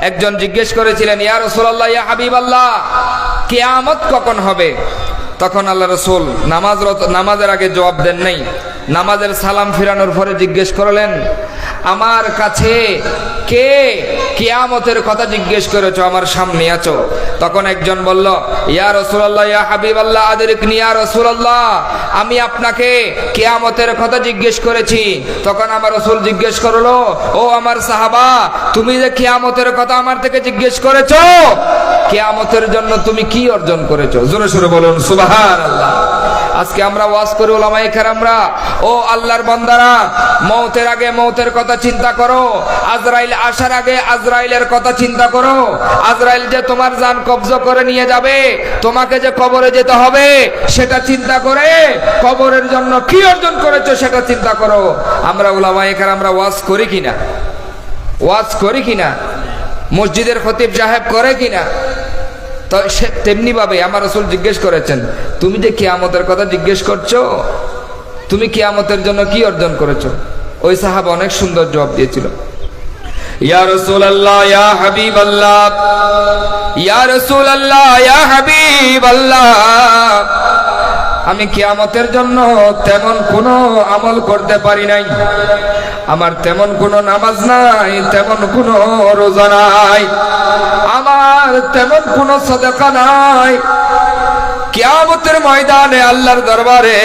একজন জিজ্ঞেস করেছিলেন, ইয়া রাসূলুল্লাহ, ইয়া হাবিবাল্লাহ, কিয়ামত কখন হবে? তখন আল্লাহ রাসূল নামাজের আগে জবাব দেন নাই, নামাজের সালাম ফিরানোর পরে জিজ্ঞেস করলেন, আমার কাছে কে কিয়ামতের কথা জিজ্ঞেস করেছো? আমার সামনে আছো। তখন একজন বলল, ইয়া রাসূলুল্লাহ, ইয়া হাবিবাল্লাহ, আদরিকনি ইয়া রাসূলুল্লাহ, আমি আপনাকে কিয়ামতের কথা জিজ্ঞেস করেছি। তখন আমার রাসূল জিজ্ঞেস করলো, ও আমার সাহাবা, তুমি যে কিয়ামতের কথা আমার থেকে জিজ্ঞেস করেছো, কিয়ামতের জন্য তুমি কি অর্জন করেছো? জোরে সোরে বলুন সুবহানাল্লাহ। আজকে আমরা ওয়াজ করি উলামায়ে কেরামরা, ও আল্লাহর বান্দারা, মওতের আগে মওতের কথা চিন্তা করো, আজরাইল আসার আগে আজরাইলের কথা চিন্তা করো। আজরাইল যে তোমার জান কবজ করে নিয়ে যাবে, তোমাকে যে কবরে যেতে হবে, সেটা চিন্তা করে কবরের জন্য কি অর্জন করেছো সেটা চিন্তা করো। আমরা উলামায়ে কেরামরা ওয়াজ করি কিনা? ওয়াজ করি কিনা? মসজিদের খতিব সাহেব করে কিনা? তো তেমনি ভাবে আমার রাসূল জিজ্ঞেস করেছেন, তুমি যে কিয়ামতের কথা জিজ্ঞেস করছো, তুমি কিয়ামতের জন্য কি অর্জন করেছো? ওই সাহাবা অনেক সুন্দর জবাব দিয়েছিল, ইয়া রাসূলুল্লাহ, ইয়া হাবিবাল্লাহ, ইয়া রাসূলুল্লাহ, ইয়া হাবিবাল্লাহ, আমি কিয়ামতের জন্য তেমন কোনো আমল করতে পারি নাই, আমার তেমন কোনো নামাজ নাই, তেমন কোনো রোজা নাই, আমার তেমন কোনো সাদাকা নাই। কিয়ামতের ময়দানে আল্লাহর দরবারে,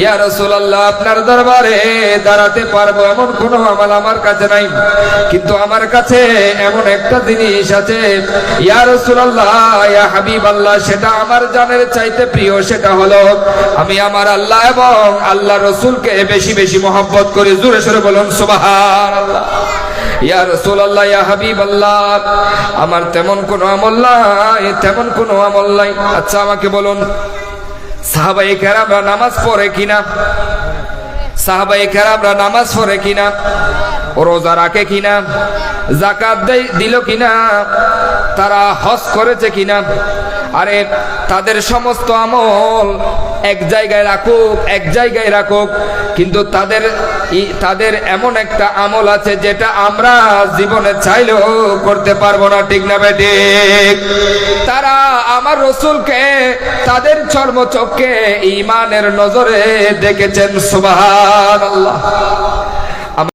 ইয়া রাসূলুল্লাহ, আপনার দরবারে দাঁড়াতে পারবো এমন কোনো আমল আমার কাছে নাই, কিন্তু আমার কাছে এমন একটা জিনিস আছে, ইয়া রাসূলুল্লাহ, ইয়া হাবিবাল্লাহ, সেটা আমার জানের চাইতে প্রিয়। সেটা হলো আমি আমার আল্লাহ এবং আল্লাহর রাসূলকে বেশি বেশি মহব্বত করি। জোরে সোরে বলুন সুবহানাল্লাহ। ইয়া রাসূলুল্লাহ, ইয়া হাবিবাল্লাহ, আমার তেমন কোনো আমল নাই, তেমন কোনো আমল নাই। আচ্ছা আমাকে বলুন, সাহাবায়ে কেরামরা নামাজ পড়ে কিনা? সাহাবায়ে কেরামরা নামাজ পড়ে কিনা? রোজা রাখে কিনা? যাকাত দিল কিনা? তারা হজ করেছে কিনা? আরে তাদের সমস্ত আমল এক জায়গায় রাখুক, এক জায়গায় রাখুক, কিন্তু তাদের এমন একটা আমল আছে যেটা আমরা জীবনে চাইলেও করতে পারবো না, ঠিক না বেঠিক? তারা আমার রাসূলকে তাদের চর্মচক্ষে ঈমানের নজরে দেখেছেন। সুবহানাল্লাহ।